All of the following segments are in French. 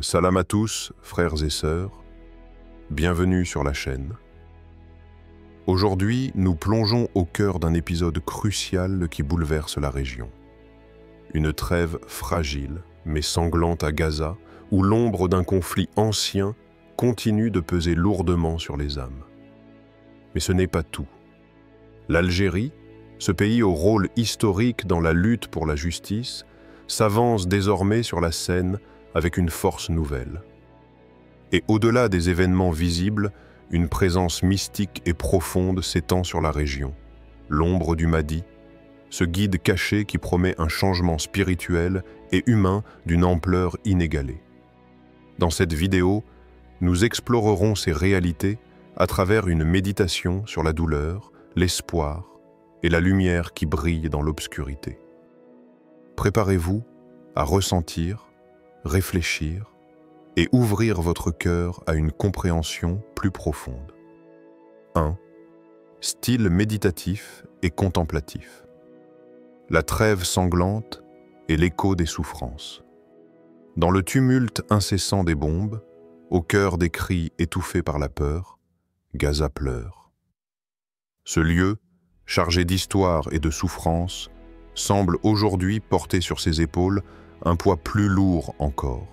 Salam à tous, frères et sœurs, bienvenue sur la chaîne. Aujourd'hui, nous plongeons au cœur d'un épisode crucial qui bouleverse la région. Une trêve fragile, mais sanglante à Gaza, où l'ombre d'un conflit ancien continue de peser lourdement sur les âmes. Mais ce n'est pas tout. L'Algérie, ce pays au rôle historique dans la lutte pour la justice, s'avance désormais sur la scène avec une force nouvelle. Et au-delà des événements visibles, une présence mystique et profonde s'étend sur la région. L'ombre du Mahdi, ce guide caché qui promet un changement spirituel et humain d'une ampleur inégalée. Dans cette vidéo, nous explorerons ces réalités à travers une méditation sur la douleur, l'espoir et la lumière qui brille dans l'obscurité. Préparez-vous à ressentir, réfléchir et ouvrir votre cœur à une compréhension plus profonde. 1. Style méditatif et contemplatif. La trêve sanglante et l'écho des souffrances. Dans le tumulte incessant des bombes, au cœur des cris étouffés par la peur, Gaza pleure. Ce lieu, chargé d'histoire et de souffrance, semble aujourd'hui porter sur ses épaules un poids plus lourd encore,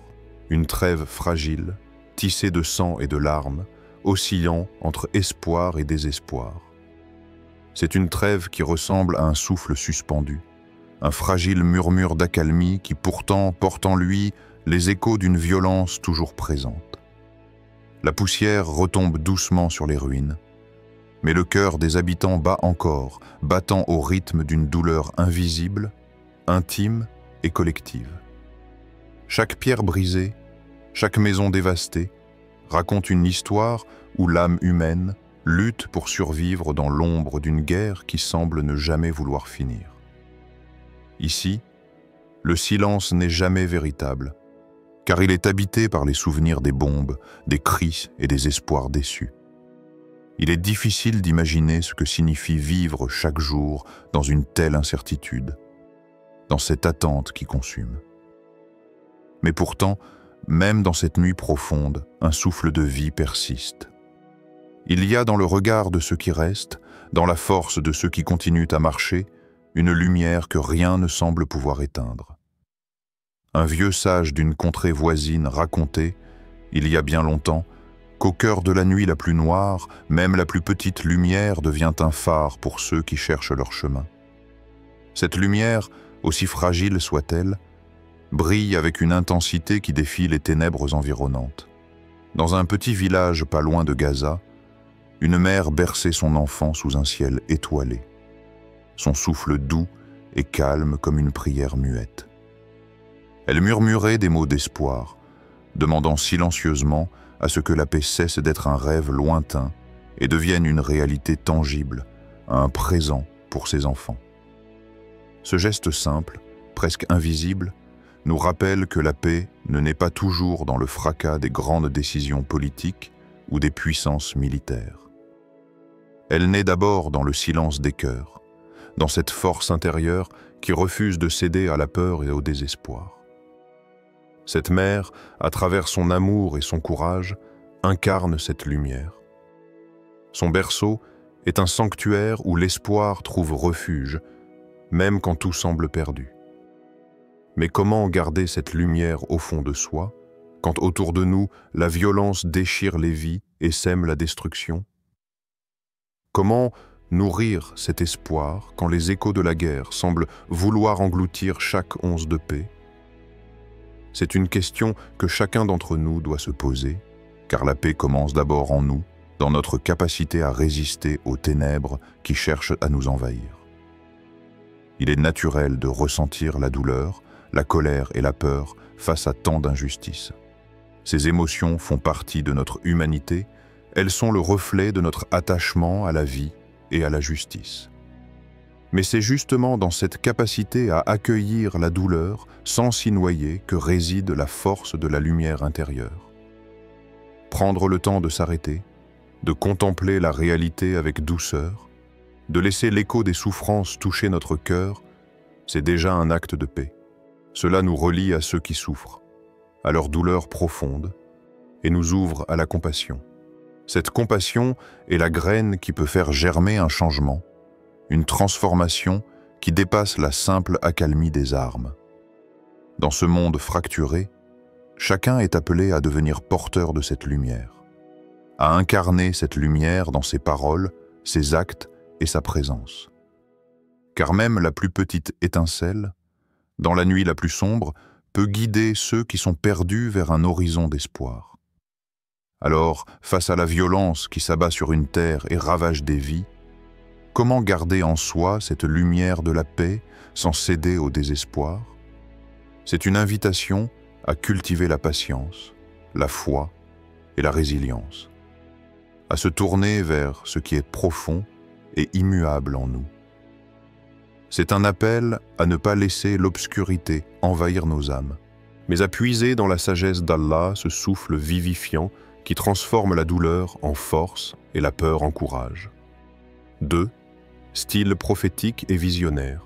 une trêve fragile, tissée de sang et de larmes, oscillant entre espoir et désespoir. C'est une trêve qui ressemble à un souffle suspendu, un fragile murmure d'accalmie qui pourtant porte en lui les échos d'une violence toujours présente. La poussière retombe doucement sur les ruines, mais le cœur des habitants bat encore, battant au rythme d'une douleur invisible, intime et collective. Chaque pierre brisée, chaque maison dévastée, raconte une histoire où l'âme humaine lutte pour survivre dans l'ombre d'une guerre qui semble ne jamais vouloir finir. Ici, le silence n'est jamais véritable, car il est habité par les souvenirs des bombes, des cris et des espoirs déçus. Il est difficile d'imaginer ce que signifie vivre chaque jour dans une telle incertitude, dans cette attente qui consume. Mais pourtant, même dans cette nuit profonde, un souffle de vie persiste. Il y a dans le regard de ceux qui restent, dans la force de ceux qui continuent à marcher, une lumière que rien ne semble pouvoir éteindre. Un vieux sage d'une contrée voisine racontait, il y a bien longtemps, qu'au cœur de la nuit la plus noire, même la plus petite lumière devient un phare pour ceux qui cherchent leur chemin. Cette lumière, aussi fragile soit-elle, brille avec une intensité qui défie les ténèbres environnantes. Dans un petit village pas loin de Gaza, une mère berçait son enfant sous un ciel étoilé. Son souffle doux et calme comme une prière muette. Elle murmurait des mots d'espoir, demandant silencieusement à ce que la paix cesse d'être un rêve lointain et devienne une réalité tangible, un présent pour ses enfants. Ce geste simple, presque invisible, nous rappelle que la paix ne naît pas toujours dans le fracas des grandes décisions politiques ou des puissances militaires. Elle naît d'abord dans le silence des cœurs, dans cette force intérieure qui refuse de céder à la peur et au désespoir. Cette mère, à travers son amour et son courage, incarne cette lumière. Son berceau est un sanctuaire où l'espoir trouve refuge, même quand tout semble perdu. Mais comment garder cette lumière au fond de soi, quand autour de nous, la violence déchire les vies et sème la destruction? Comment nourrir cet espoir quand les échos de la guerre semblent vouloir engloutir chaque once de paix? C'est une question que chacun d'entre nous doit se poser, car la paix commence d'abord en nous, dans notre capacité à résister aux ténèbres qui cherchent à nous envahir. Il est naturel de ressentir la douleur, la colère et la peur face à tant d'injustices. Ces émotions font partie de notre humanité, elles sont le reflet de notre attachement à la vie et à la justice. Mais c'est justement dans cette capacité à accueillir la douleur sans s'y noyer que réside la force de la lumière intérieure. Prendre le temps de s'arrêter, de contempler la réalité avec douceur, de laisser l'écho des souffrances toucher notre cœur, c'est déjà un acte de paix. Cela nous relie à ceux qui souffrent, à leur douleur profonde et nous ouvre à la compassion. Cette compassion est la graine qui peut faire germer un changement, une transformation qui dépasse la simple accalmie des armes. Dans ce monde fracturé, chacun est appelé à devenir porteur de cette lumière, à incarner cette lumière dans ses paroles, ses actes et sa présence. Car même la plus petite étincelle, dans la nuit la plus sombre, peut guider ceux qui sont perdus vers un horizon d'espoir. Alors, face à la violence qui s'abat sur une terre et ravage des vies, comment garder en soi cette lumière de la paix sans céder au désespoir? C'est une invitation à cultiver la patience, la foi et la résilience, à se tourner vers ce qui est profond et immuable en nous. C'est un appel à ne pas laisser l'obscurité envahir nos âmes, mais à puiser dans la sagesse d'Allah ce souffle vivifiant qui transforme la douleur en force et la peur en courage. 2. Style prophétique et visionnaire.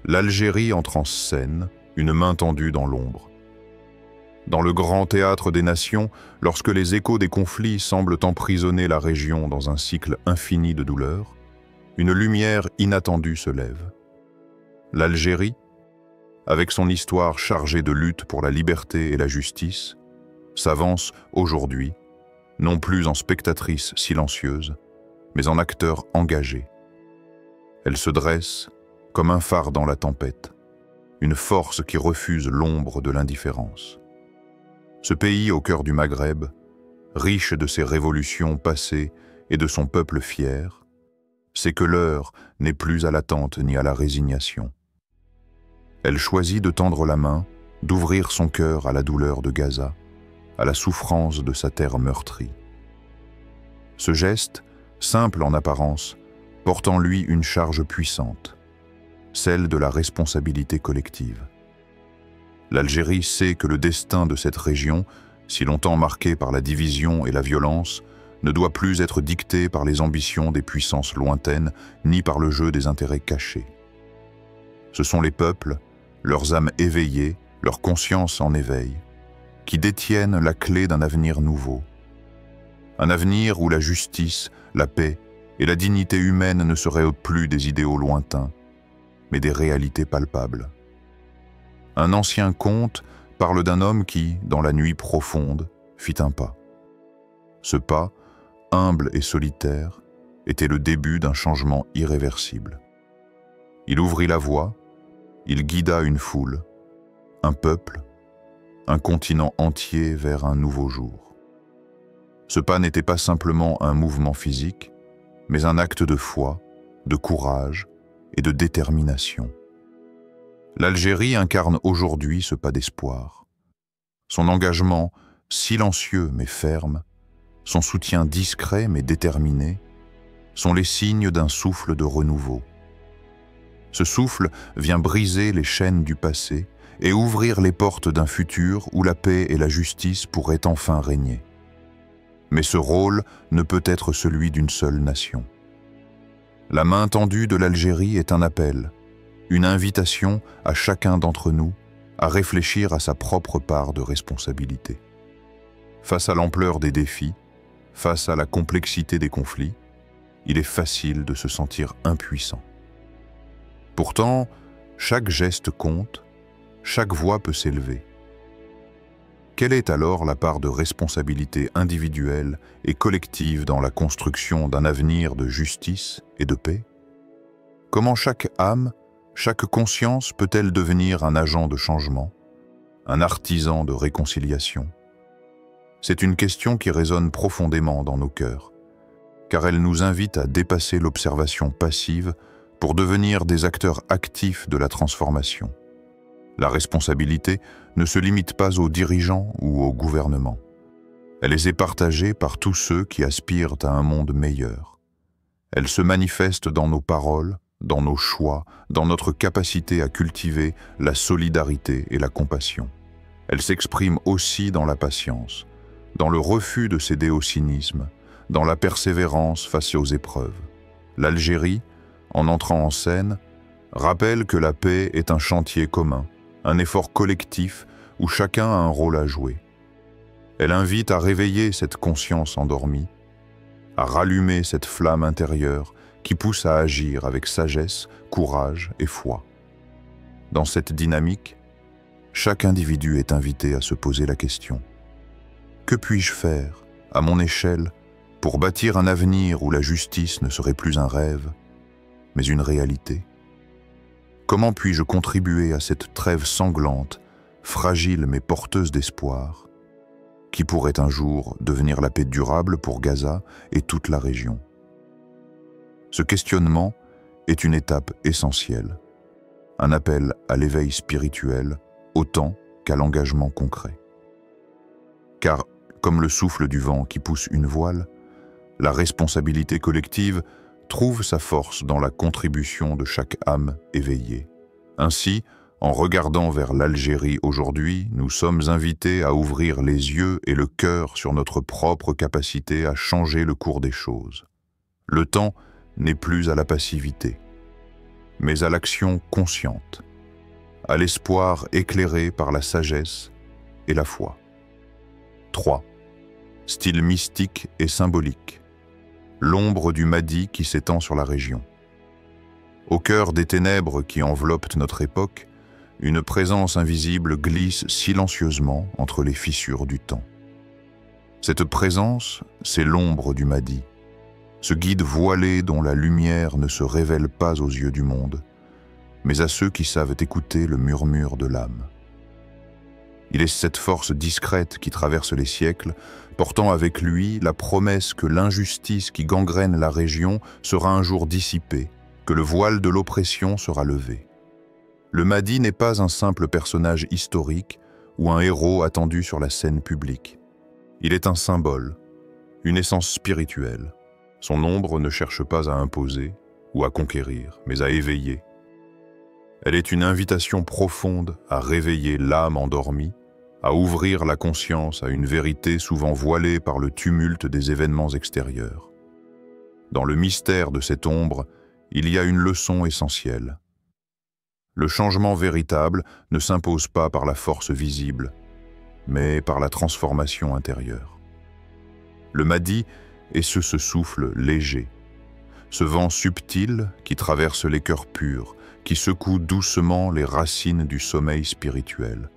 L'Algérie entre en scène, une main tendue dans l'ombre. Dans le grand théâtre des nations, lorsque les échos des conflits semblent emprisonner la région dans un cycle infini de douleur, une lumière inattendue se lève. L'Algérie, avec son histoire chargée de lutte pour la liberté et la justice, s'avance aujourd'hui, non plus en spectatrice silencieuse, mais en acteur engagé. Elle se dresse comme un phare dans la tempête, une force qui refuse l'ombre de l'indifférence. Ce pays au cœur du Maghreb, riche de ses révolutions passées et de son peuple fier, sait que l'heure n'est plus à l'attente ni à la résignation. Elle choisit de tendre la main, d'ouvrir son cœur à la douleur de Gaza, à la souffrance de sa terre meurtrie. Ce geste, simple en apparence, porte en lui une charge puissante, celle de la responsabilité collective. L'Algérie sait que le destin de cette région, si longtemps marquée par la division et la violence, ne doit plus être dicté par les ambitions des puissances lointaines, ni par le jeu des intérêts cachés. Ce sont les peuples, leurs âmes éveillées, leur conscience en éveil, qui détiennent la clé d'un avenir nouveau. Un avenir où la justice, la paix et la dignité humaine ne seraient plus des idéaux lointains, mais des réalités palpables. Un ancien conte parle d'un homme qui, dans la nuit profonde, fit un pas. Ce pas, humble et solitaire, était le début d'un changement irréversible. Il ouvrit la voie, il guida une foule, un peuple, un continent entier vers un nouveau jour. Ce pas n'était pas simplement un mouvement physique, mais un acte de foi, de courage et de détermination. L'Algérie incarne aujourd'hui ce pas d'espoir. Son engagement, silencieux mais ferme, son soutien discret mais déterminé, sont les signes d'un souffle de renouveau. Ce souffle vient briser les chaînes du passé et ouvrir les portes d'un futur où la paix et la justice pourraient enfin régner. Mais ce rôle ne peut être celui d'une seule nation. La main tendue de l'Algérie est un appel, une invitation à chacun d'entre nous à réfléchir à sa propre part de responsabilité. Face à l'ampleur des défis, face à la complexité des conflits, il est facile de se sentir impuissant. Pourtant, chaque geste compte, chaque voix peut s'élever. Quelle est alors la part de responsabilité individuelle et collective dans la construction d'un avenir de justice et de paix? Comment chaque âme, chaque conscience peut-elle devenir un agent de changement, un artisan de réconciliation? C'est une question qui résonne profondément dans nos cœurs, car elle nous invite à dépasser l'observation passive pour devenir des acteurs actifs de la transformation. La responsabilité ne se limite pas aux dirigeants ou au gouvernement. Elle est partagée par tous ceux qui aspirent à un monde meilleur. Elle se manifeste dans nos paroles, dans nos choix, dans notre capacité à cultiver la solidarité et la compassion. Elle s'exprime aussi dans la patience, dans le refus de céder au cynisme, dans la persévérance face aux épreuves. L'Algérie, en entrant en scène, rappelle que la paix est un chantier commun, un effort collectif où chacun a un rôle à jouer. Elle invite à réveiller cette conscience endormie, à rallumer cette flamme intérieure qui pousse à agir avec sagesse, courage et foi. Dans cette dynamique, chaque individu est invité à se poser la question: que puis-je faire, à mon échelle, pour bâtir un avenir où la justice ne serait plus un rêve, mais une réalité? Comment puis-je contribuer à cette trêve sanglante, fragile mais porteuse d'espoir, qui pourrait un jour devenir la paix durable pour Gaza et toute la région? Ce questionnement est une étape essentielle, un appel à l'éveil spirituel autant qu'à l'engagement concret. Car, comme le souffle du vent qui pousse une voile, la responsabilité collective trouve sa force dans la contribution de chaque âme éveillée. Ainsi, en regardant vers l'Algérie aujourd'hui, nous sommes invités à ouvrir les yeux et le cœur sur notre propre capacité à changer le cours des choses. Le temps n'est plus à la passivité, mais à l'action consciente, à l'espoir éclairé par la sagesse et la foi. 3. Style mystique et symbolique. L'ombre du Mahdi qui s'étend sur la région. Au cœur des ténèbres qui enveloppent notre époque, une présence invisible glisse silencieusement entre les fissures du temps. Cette présence, c'est l'ombre du Mahdi, ce guide voilé dont la lumière ne se révèle pas aux yeux du monde, mais à ceux qui savent écouter le murmure de l'âme. Il est cette force discrète qui traverse les siècles, portant avec lui la promesse que l'injustice qui gangrène la région sera un jour dissipée, que le voile de l'oppression sera levé. Le Mahdi n'est pas un simple personnage historique ou un héros attendu sur la scène publique. Il est un symbole, une essence spirituelle. Son ombre ne cherche pas à imposer ou à conquérir, mais à éveiller. Elle est une invitation profonde à réveiller l'âme endormie, à ouvrir la conscience à une vérité souvent voilée par le tumulte des événements extérieurs. Dans le mystère de cette ombre, il y a une leçon essentielle. Le changement véritable ne s'impose pas par la force visible, mais par la transformation intérieure. Le Mahdi est ce souffle léger, ce vent subtil qui traverse les cœurs purs, qui secoue doucement les racines du sommeil spirituel.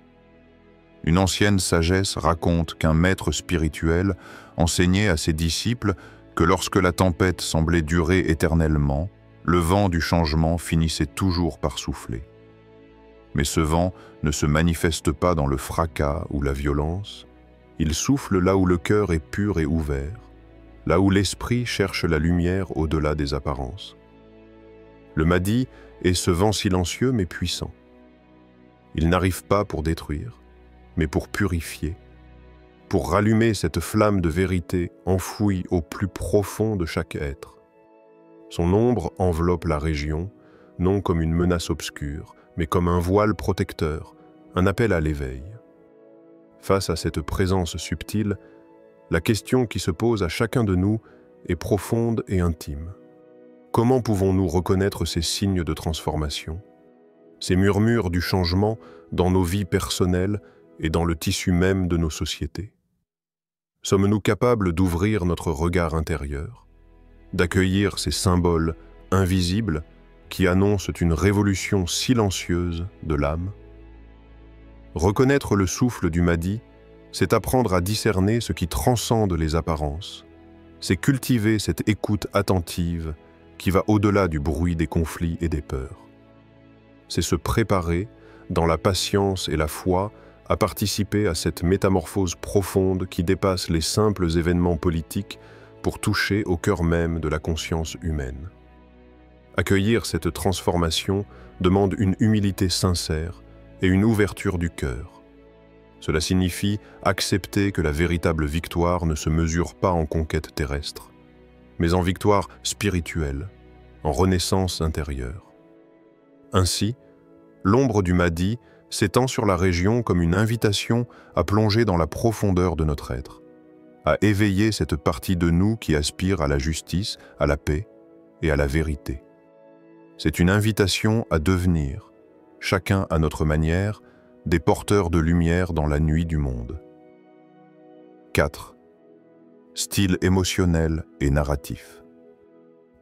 Une ancienne sagesse raconte qu'un maître spirituel enseignait à ses disciples que lorsque la tempête semblait durer éternellement, le vent du changement finissait toujours par souffler. Mais ce vent ne se manifeste pas dans le fracas ou la violence, il souffle là où le cœur est pur et ouvert, là où l'esprit cherche la lumière au-delà des apparences. Le Mahdi est ce vent silencieux mais puissant. Il n'arrive pas pour détruire, mais pour purifier, pour rallumer cette flamme de vérité enfouie au plus profond de chaque être. Son ombre enveloppe la région, non comme une menace obscure, mais comme un voile protecteur, un appel à l'éveil. Face à cette présence subtile, la question qui se pose à chacun de nous est profonde et intime. Comment pouvons-nous reconnaître ces signes de transformation, ces murmures du changement dans nos vies personnelles et dans le tissu même de nos sociétés? Sommes-nous capables d'ouvrir notre regard intérieur, d'accueillir ces symboles invisibles qui annoncent une révolution silencieuse de l'âme? Reconnaître le souffle du Mahdi, c'est apprendre à discerner ce qui transcende les apparences, c'est cultiver cette écoute attentive qui va au-delà du bruit des conflits et des peurs. C'est se préparer, dans la patience et la foi, à participer à cette métamorphose profonde qui dépasse les simples événements politiques pour toucher au cœur même de la conscience humaine. Accueillir cette transformation demande une humilité sincère et une ouverture du cœur. Cela signifie accepter que la véritable victoire ne se mesure pas en conquête terrestre, mais en victoire spirituelle, en renaissance intérieure. Ainsi, l'ombre du Mahdi s'étend sur la région comme une invitation à plonger dans la profondeur de notre être, à éveiller cette partie de nous qui aspire à la justice, à la paix et à la vérité. C'est une invitation à devenir, chacun à notre manière, des porteurs de lumière dans la nuit du monde. 4. Style émotionnel et narratif.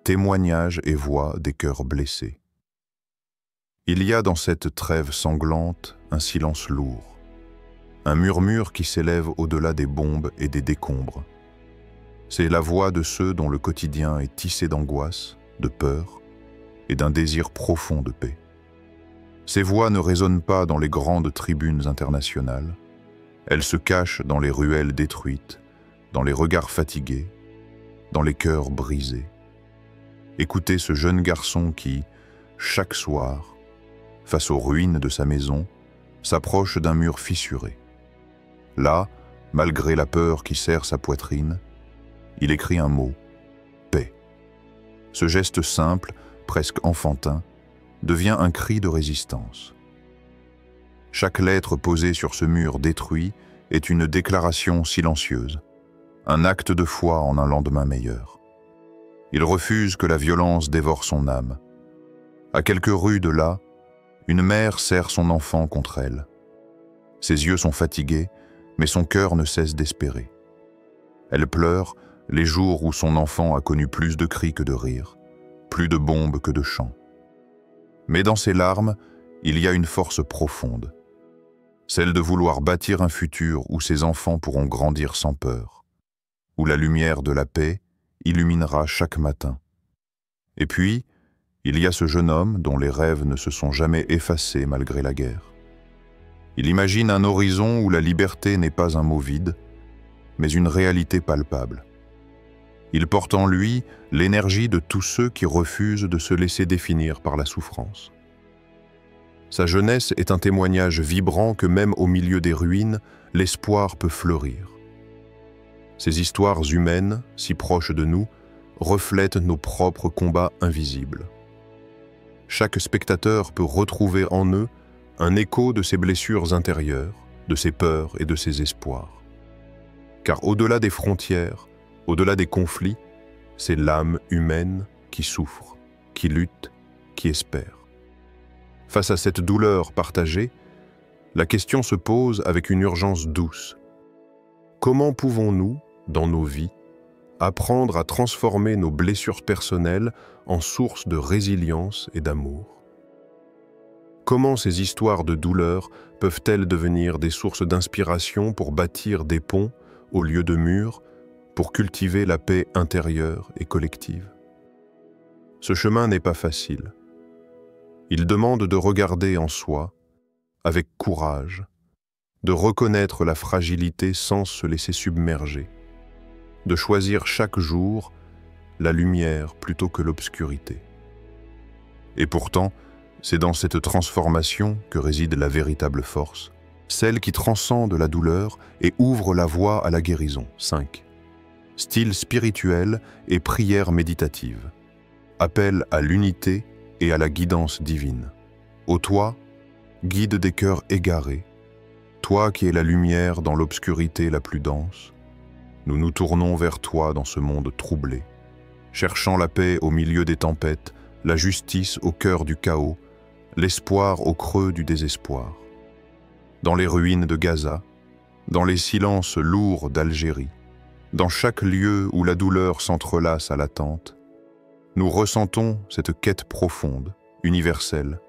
Témoignages et voix des cœurs blessés. Il y a dans cette trêve sanglante un silence lourd, un murmure qui s'élève au-delà des bombes et des décombres. C'est la voix de ceux dont le quotidien est tissé d'angoisse, de peur et d'un désir profond de paix. Ces voix ne résonnent pas dans les grandes tribunes internationales. Elles se cachent dans les ruelles détruites, dans les regards fatigués, dans les cœurs brisés. Écoutez ce jeune garçon qui, chaque soir, face aux ruines de sa maison, s'approche d'un mur fissuré. Là, malgré la peur qui serre sa poitrine, il écrit un mot, paix. Ce geste simple, presque enfantin, devient un cri de résistance. Chaque lettre posée sur ce mur détruit est une déclaration silencieuse, un acte de foi en un lendemain meilleur. Il refuse que la violence dévore son âme. À quelques rues de là, une mère serre son enfant contre elle. Ses yeux sont fatigués, mais son cœur ne cesse d'espérer. Elle pleure les jours où son enfant a connu plus de cris que de rires, plus de bombes que de chants. Mais dans ses larmes, il y a une force profonde, celle de vouloir bâtir un futur où ses enfants pourront grandir sans peur, où la lumière de la paix illuminera chaque matin. Et puis, il y a ce jeune homme dont les rêves ne se sont jamais effacés malgré la guerre. Il imagine un horizon où la liberté n'est pas un mot vide, mais une réalité palpable. Il porte en lui l'énergie de tous ceux qui refusent de se laisser définir par la souffrance. Sa jeunesse est un témoignage vibrant que même au milieu des ruines, l'espoir peut fleurir. Ces histoires humaines, si proches de nous, reflètent nos propres combats invisibles. Chaque spectateur peut retrouver en eux un écho de ses blessures intérieures, de ses peurs et de ses espoirs. Car au-delà des frontières, au-delà des conflits, c'est l'âme humaine qui souffre, qui lutte, qui espère. Face à cette douleur partagée, la question se pose avec une urgence douce. Comment pouvons-nous, dans nos vies, apprendre à transformer nos blessures personnelles en source de résilience et d'amour? Comment ces histoires de douleur peuvent-elles devenir des sources d'inspiration pour bâtir des ponts au lieu de murs, pour cultiver la paix intérieure et collective? Ce chemin n'est pas facile. Il demande de regarder en soi, avec courage, de reconnaître la fragilité sans se laisser submerger, de choisir chaque jour la lumière plutôt que l'obscurité. Et pourtant, c'est dans cette transformation que réside la véritable force, celle qui transcende la douleur et ouvre la voie à la guérison. 5. Style spirituel et prière méditative. Appel à l'unité et à la guidance divine. Ô toi, guide des cœurs égarés, toi qui es la lumière dans l'obscurité la plus dense, nous nous tournons vers toi dans ce monde troublé, cherchant la paix au milieu des tempêtes, la justice au cœur du chaos, l'espoir au creux du désespoir. Dans les ruines de Gaza, dans les silences lourds d'Algérie, dans chaque lieu où la douleur s'entrelace à l'attente, nous ressentons cette quête profonde, universelle,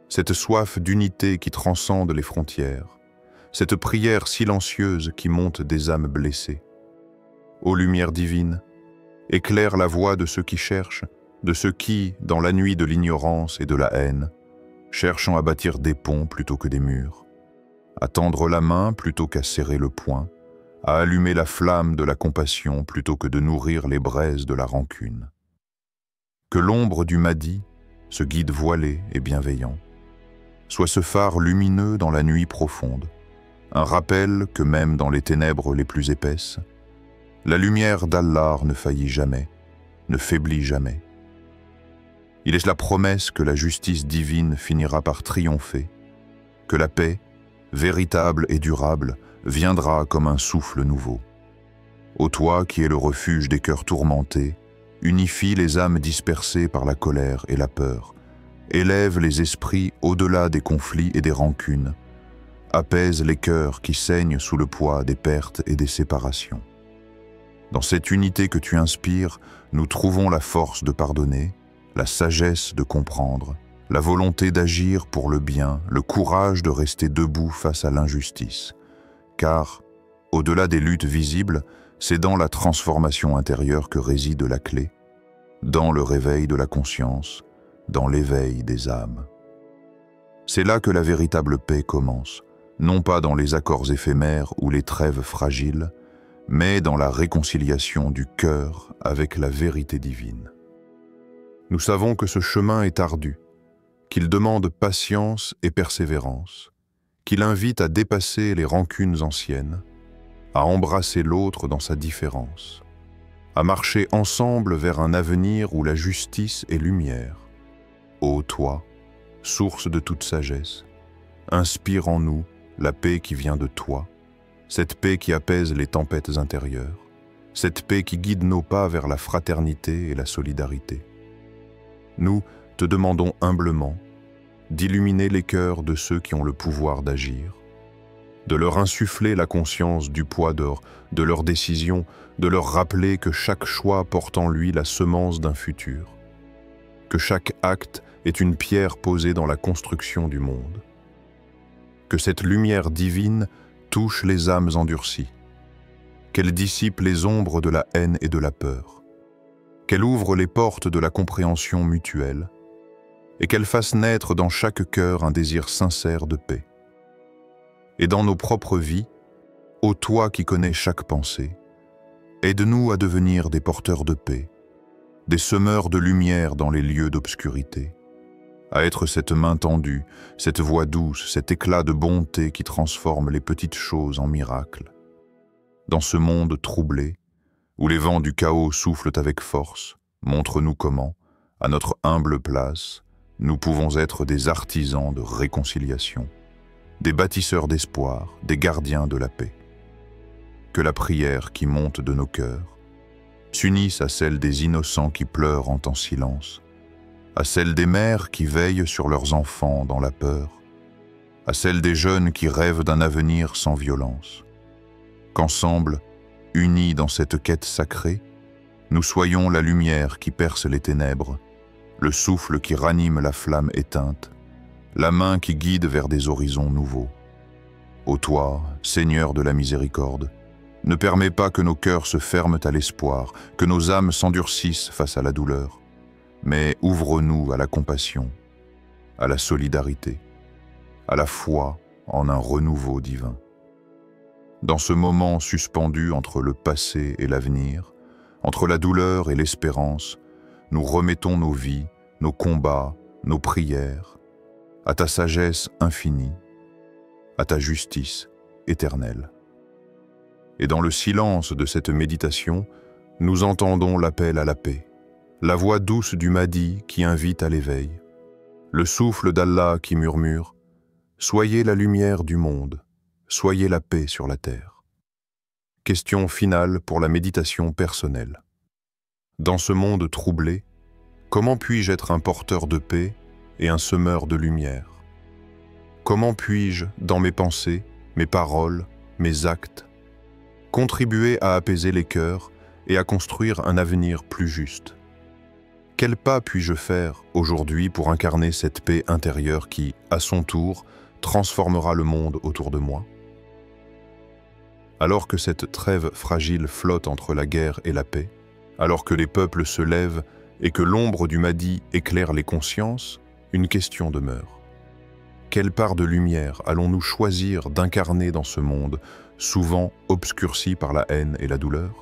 cette soif d'unité qui transcende les frontières, cette prière silencieuse qui monte des âmes blessées. Ô lumière divine, éclaire la voie de ceux qui cherchent, de ceux qui, dans la nuit de l'ignorance et de la haine, cherchant à bâtir des ponts plutôt que des murs, à tendre la main plutôt qu'à serrer le poing, à allumer la flamme de la compassion plutôt que de nourrir les braises de la rancune. Que l'ombre du Mahdi, ce guide voilé et bienveillant, soit ce phare lumineux dans la nuit profonde, un rappel que même dans les ténèbres les plus épaisses, la lumière d'Allah ne faillit jamais, ne faiblit jamais. Il est la promesse que la justice divine finira par triompher, que la paix, véritable et durable, viendra comme un souffle nouveau. Ô toi qui es le refuge des cœurs tourmentés, unifie les âmes dispersées par la colère et la peur, élève les esprits au-delà des conflits et des rancunes, apaise les cœurs qui saignent sous le poids des pertes et des séparations. Dans cette unité que tu inspires, nous trouvons la force de pardonner, la sagesse de comprendre, la volonté d'agir pour le bien, le courage de rester debout face à l'injustice. Car, au-delà des luttes visibles, c'est dans la transformation intérieure que réside la clé, dans le réveil de la conscience, dans l'éveil des âmes. C'est là que la véritable paix commence, non pas dans les accords éphémères ou les trêves fragiles, mais dans la réconciliation du cœur avec la vérité divine. Nous savons que ce chemin est ardu, qu'il demande patience et persévérance, qu'il invite à dépasser les rancunes anciennes, à embrasser l'autre dans sa différence, à marcher ensemble vers un avenir où la justice est lumière. Ô toi, source de toute sagesse, inspire en nous la paix qui vient de toi, cette paix qui apaise les tempêtes intérieures, cette paix qui guide nos pas vers la fraternité et la solidarité. Nous te demandons humblement d'illuminer les cœurs de ceux qui ont le pouvoir d'agir, de leur insuffler la conscience du poids de leurs décisions, de leur rappeler que chaque choix porte en lui la semence d'un futur, que chaque acte est une pierre posée dans la construction du monde, que cette lumière divine touche les âmes endurcies, qu'elle dissipe les ombres de la haine et de la peur, qu'elle ouvre les portes de la compréhension mutuelle et qu'elle fasse naître dans chaque cœur un désir sincère de paix. Et dans nos propres vies, ô toi qui connais chaque pensée, aide-nous à devenir des porteurs de paix, des semeurs de lumière dans les lieux d'obscurité, à être cette main tendue, cette voix douce, cet éclat de bonté qui transforme les petites choses en miracles. Dans ce monde troublé, où les vents du chaos soufflent avec force, montre-nous comment, à notre humble place, nous pouvons être des artisans de réconciliation, des bâtisseurs d'espoir, des gardiens de la paix. Que la prière qui monte de nos cœurs s'unisse à celle des innocents qui pleurent en temps silence, à celle des mères qui veillent sur leurs enfants dans la peur, à celle des jeunes qui rêvent d'un avenir sans violence. Qu'ensemble, unis dans cette quête sacrée, nous soyons la lumière qui perce les ténèbres, le souffle qui ranime la flamme éteinte, la main qui guide vers des horizons nouveaux. Ô toi, Seigneur de la miséricorde, ne permets pas que nos cœurs se ferment à l'espoir, que nos âmes s'endurcissent face à la douleur, mais ouvre-nous à la compassion, à la solidarité, à la foi en un renouveau divin. Dans ce moment suspendu entre le passé et l'avenir, entre la douleur et l'espérance, nous remettons nos vies, nos combats, nos prières, à ta sagesse infinie, à ta justice éternelle. Et dans le silence de cette méditation, nous entendons l'appel à la paix, la voix douce du Mahdi qui invite à l'éveil, le souffle d'Allah qui murmure « Soyez la lumière du monde, soyez la paix sur la terre ». Question finale pour la méditation personnelle. Dans ce monde troublé, comment puis-je être un porteur de paix et un semeur de lumière? Comment puis-je, dans mes pensées, mes paroles, mes actes, contribuer à apaiser les cœurs et à construire un avenir plus juste? Quel pas puis-je faire aujourd'hui pour incarner cette paix intérieure qui, à son tour, transformera le monde autour de moi? Alors que cette trêve fragile flotte entre la guerre et la paix, alors que les peuples se lèvent et que l'ombre du Mahdi éclaire les consciences, une question demeure. Quelle part de lumière allons-nous choisir d'incarner dans ce monde, souvent obscurci par la haine et la douleur?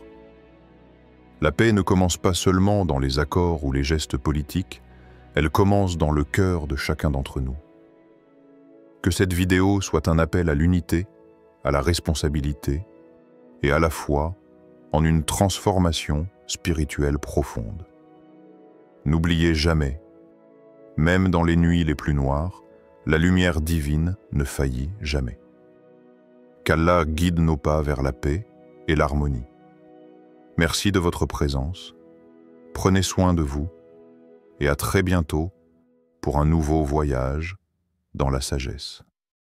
La paix ne commence pas seulement dans les accords ou les gestes politiques, elle commence dans le cœur de chacun d'entre nous. Que cette vidéo soit un appel à l'unité, à la responsabilité et à la foi en une transformation spirituelle profonde. N'oubliez jamais, même dans les nuits les plus noires, la lumière divine ne faillit jamais. Qu'Allah guide nos pas vers la paix et l'harmonie. Merci de votre présence, prenez soin de vous et à très bientôt pour un nouveau voyage dans la sagesse.